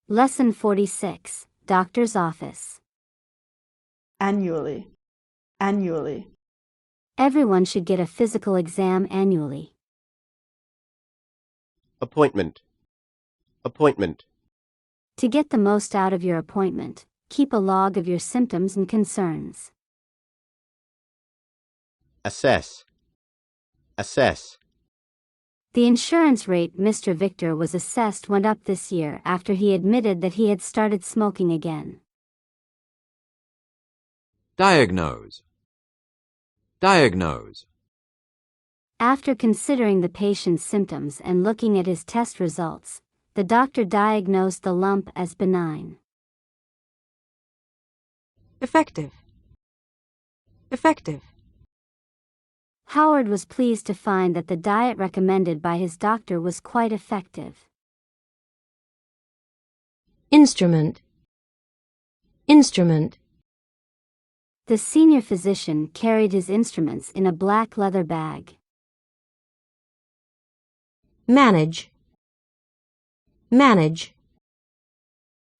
Lesson 46, Doctor's Office. Annually. Annually. Everyone should get a physical exam annually. Appointment. Appointment. To get the most out of your appointment, keep a log of your symptoms and concerns. Assess. Assess. The insurance rate Mr. Victor was assessed went up this year after he admitted that he had started smoking again. Diagnose. Diagnose. After considering the patient's symptoms and looking at his test results, the doctor diagnosed the lump as benign. Effective. Effective. Howard was pleased to find that the diet recommended by his doctor was quite effective. Instrument. Instrument. The senior physician carried his instruments in a black leather bag. Manage. Manage.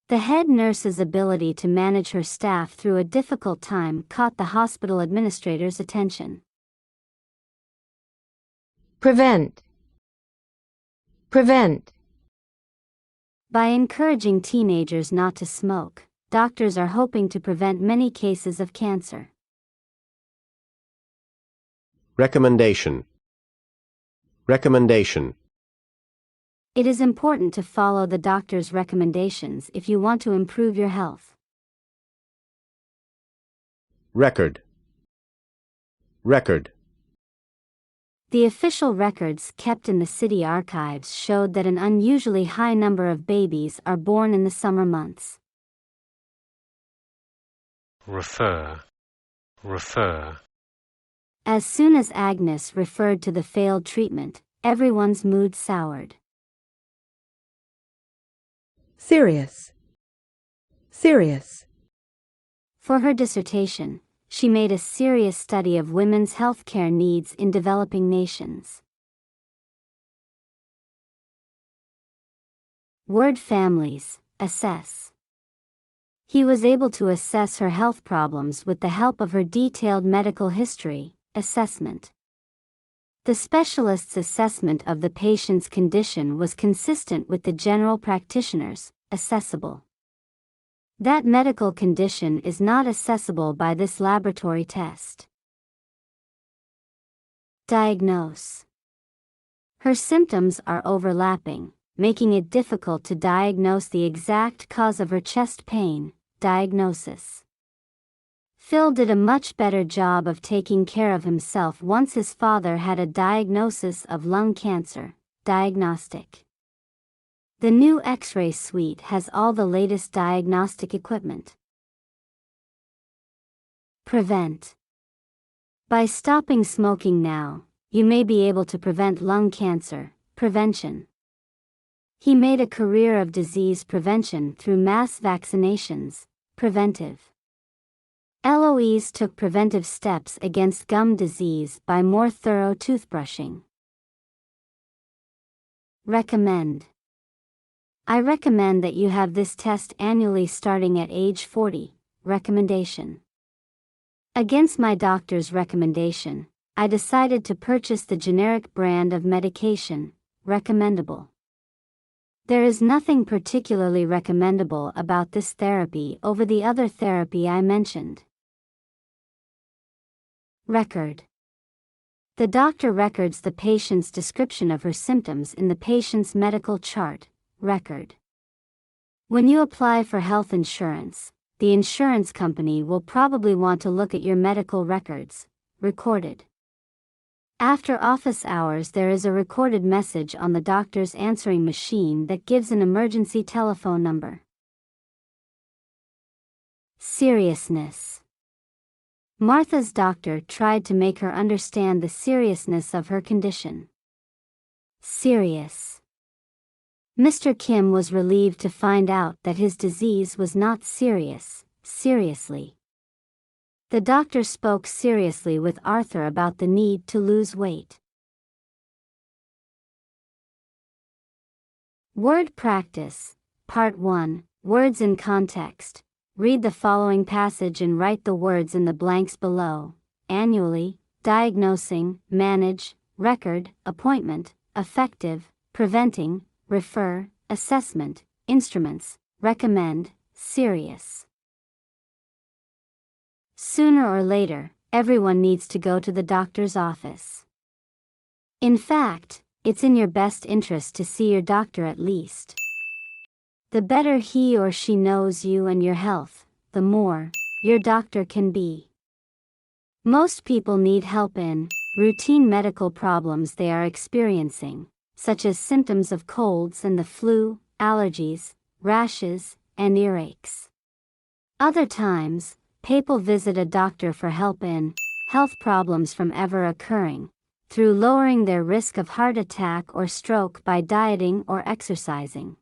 The head nurse's ability to manage her staff through a difficult time caught the hospital administrator's attention. Prevent. Prevent. By encouraging teenagers not to smoke, doctors are hoping to prevent many cases of cancer. Recommendation. Recommendation. It is important to follow the doctor's recommendations if you want to improve your health. Record. Record. The official records kept in the city archives showed that an unusually high number of babies are born in the summer months. Refer. Refer. As soon as Agnes referred to the failed treatment, everyone's mood soured. Serious. Serious. For her dissertation, she made a serious study of women's healthcare needs in developing nations. Word families, assess. He was able to assess her health problems with the help of her detailed medical history, assessment. The specialist's assessment of the patient's condition was consistent with the general practitioner's, accessible. That medical condition is not accessible by this laboratory test. Diagnose. Her symptoms are overlapping, making it difficult to diagnose the exact cause of her chest pain. Diagnosis. Phil did a much better job of taking care of himself once his father had a diagnosis of lung cancer. Diagnostic. The new X-ray suite has all the latest diagnostic equipment. Prevent. By stopping smoking now, you may be able to prevent lung cancer. Prevention. He made a career of disease prevention through mass vaccinations. Preventive. Eloise took preventive steps against gum disease by more thorough toothbrushing. Recommend. I recommend that you have this test annually starting at age 40. Recommendation. Against my doctor's recommendation, I decided to purchase the generic brand of medication. Recommendable. There is nothing particularly recommendable about this therapy over the other therapy I mentioned. Record. The doctor records the patient's description of her symptoms in the patient's medical chart. Record. When you apply for health insurance, the insurance company will probably want to look at your medical records. Recorded. After office hours, there is a recorded message on the doctor's answering machine that gives an emergency telephone number. Seriousness. Martha's doctor tried to make her understand the seriousness of her condition. Serious. Mr. Kim was relieved to find out that his disease was not serious. Seriously. The doctor spoke seriously with Arthur about the need to lose weight. Word practice. Part 1. Words in context. Read the following passage and write the words in the blanks below. Annually, diagnosing, manage, record, appointment, effective, preventing, refer, assessment, instruments, recommend, serious. Sooner or later, everyone needs to go to the doctor's office. In fact, it's in your best interest to see your doctor at least. The better he or she knows you and your health, the more your doctor can be. Most people need help in routine medical problems they are experiencing, such as symptoms of colds and the flu, allergies, rashes, and earaches. Other times, people visit a doctor for help in health problems from ever occurring, through lowering their risk of heart attack or stroke by dieting or exercising.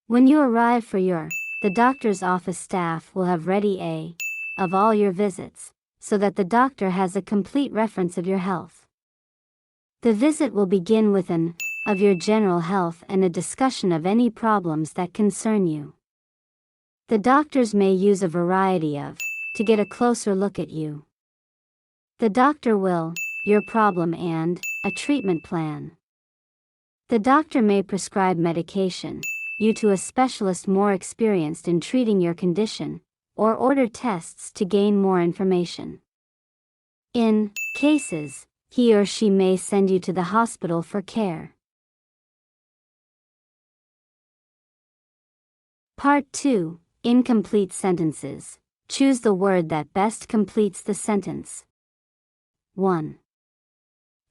When you arrive the doctor's office staff will have ready of all your visits, so that the doctor has a complete reference of your health. The visit will begin with of your general health and a discussion of any problems that concern you. The doctors may use a variety to get a closer look at you. The doctor will your problem and a treatment plan. The doctor may prescribe medication you to a specialist more experienced in treating your condition, or order tests to gain more information. In cases, he or she may send you to the hospital for care. Part 2. Incomplete sentences. Choose the word that best completes the sentence. 1.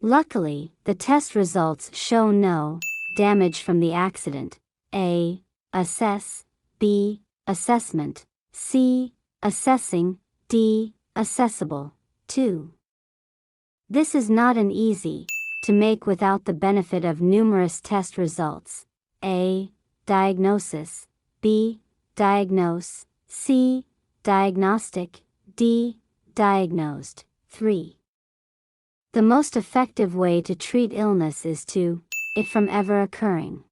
Luckily, the test results show no damage from the accident. A. Assess. B. Assessment. C. Assessing. D. Assessable. 2. This is not an easy to make without the benefit of numerous test results. A. Diagnosis. B. Diagnose. C. Diagnostic. D. Diagnosed. 3. The most effective way to treat illness is to it from ever occurring.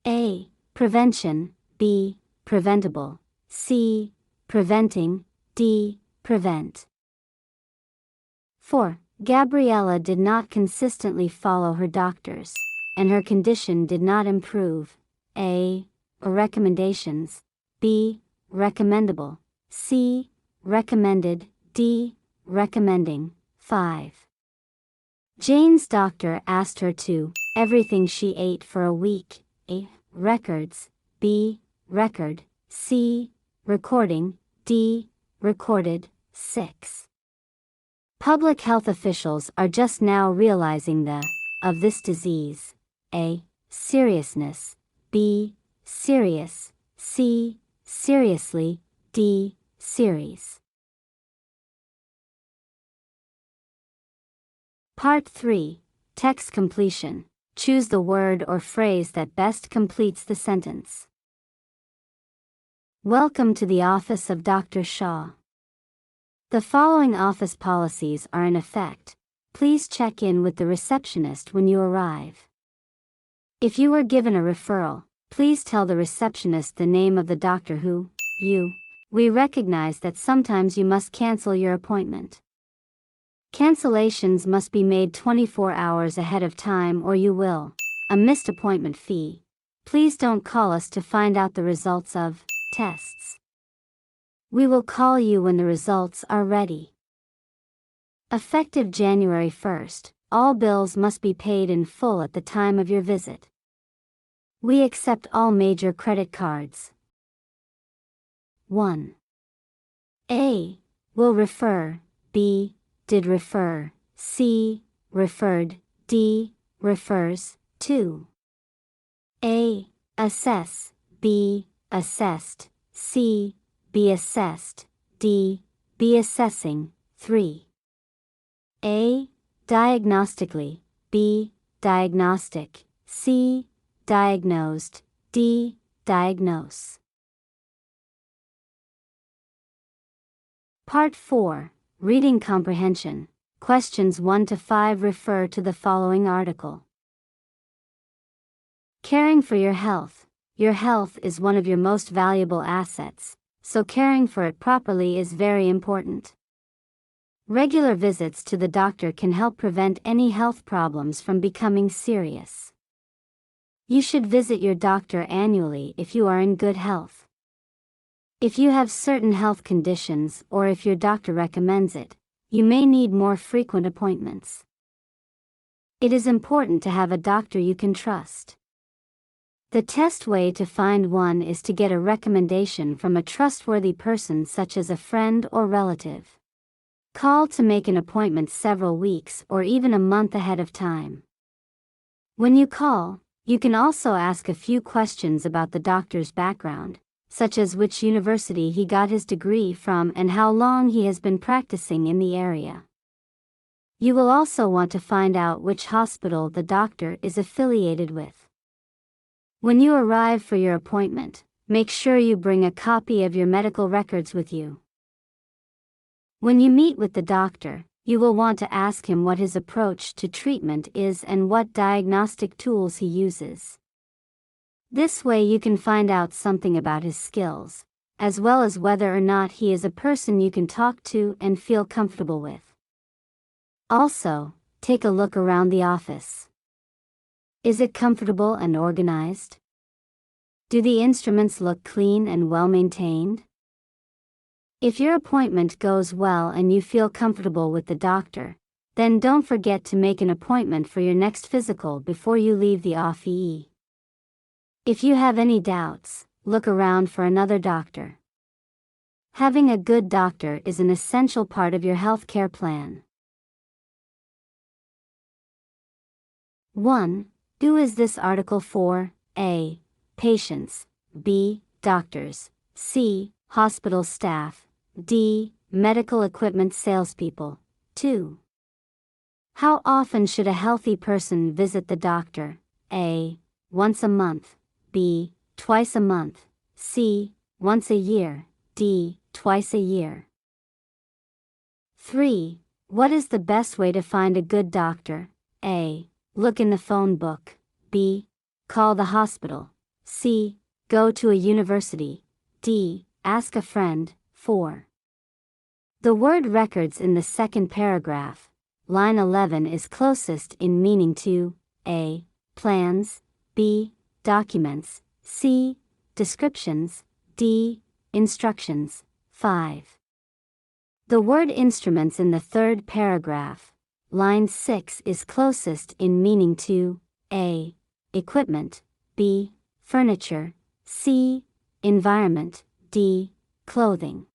A. Prevention. B. Preventable. C. Preventing. D. Prevent. 4. Gabriella did not consistently follow her doctors, and her condition did not improve. A. Recommendations. B. Recommendable. C. Recommended. D. Recommending. 5. Jane's doctor asked her to everything she ate for a week. A. Records. B. Record. C. Recording. D. Recorded. 6. Public health officials are just now realizing of this disease. A. Seriousness. B. Serious. C. Seriously. D. Series. Part 3. Text completion. Choose the word or phrase that best completes the sentence. Welcome to the office of Dr. Shaw. The following office policies are in effect. Please check in with the receptionist when you arrive. If you are given a referral, please tell the receptionist the name of the doctor we recognize that sometimes you must cancel your appointment. Cancellations must be made 24 hours ahead of time or you will a missed appointment fee. Please don't call us to find out the results of tests. We will call you when the results are ready. Effective January 1st, all bills must be paid in full at the time of your visit. We accept all major credit cards. 1. A. Will refer. B. Did refer. C. Referred. D. Refers. 2. A. Assess. B. Assessed. C. Be assessed. D. Be assessing. 3. A. Diagnostically. B. Diagnostic. C. Diagnosed. D. Diagnose. Part 4. Reading comprehension. Questions 1 to 5 refer to the following article. Caring for your health. Your health is one of your most valuable assets, so caring for it properly is very important. Regular visits to the doctor can help prevent any health problems from becoming serious. You should visit your doctor annually if you are in good health. If you have certain health conditions or if your doctor recommends it, you may need more frequent appointments. It is important to have a doctor you can trust. The best way to find one is to get a recommendation from a trustworthy person such as a friend or relative. Call to make an appointment several weeks or even a month ahead of time. When you call, you can also ask a few questions about the doctor's background, such as which university he got his degree from and how long he has been practicing in the area. You will also want to find out which hospital the doctor is affiliated with. When you arrive for your appointment, make sure you bring a copy of your medical records with you. When you meet with the doctor, you will want to ask him what his approach to treatment is and what diagnostic tools he uses. This way you can find out something about his skills, as well as whether or not he is a person you can talk to and feel comfortable with. Also, take a look around the office. Is it comfortable and organized? Do the instruments look clean and well maintained? If your appointment goes well and you feel comfortable with the doctor, then don't forget to make an appointment for your next physical before you leave the office. If you have any doubts, look around for another doctor. Having a good doctor is an essential part of your healthcare plan. 1. Who is this article for? A. Patients. B. Doctors. C. Hospital staff. D. Medical equipment salespeople. 2. How often should a healthy person visit the doctor? A. Once a month. B. Twice a month. C. Once a year. D. Twice a year. 3. What is the best way to find a good doctor? A. Look in the phone book. B. Call the hospital. C. Go to a university. D. Ask a friend. 4. The word records in the second paragraph, line 11, is closest in meaning to A. Plans. B. Documents. C. Descriptions. D. Instructions. 5. The word instruments in the third paragraph, line 6, is closest in meaning to A. Equipment. B. Furniture. C. Environment. D. Clothing.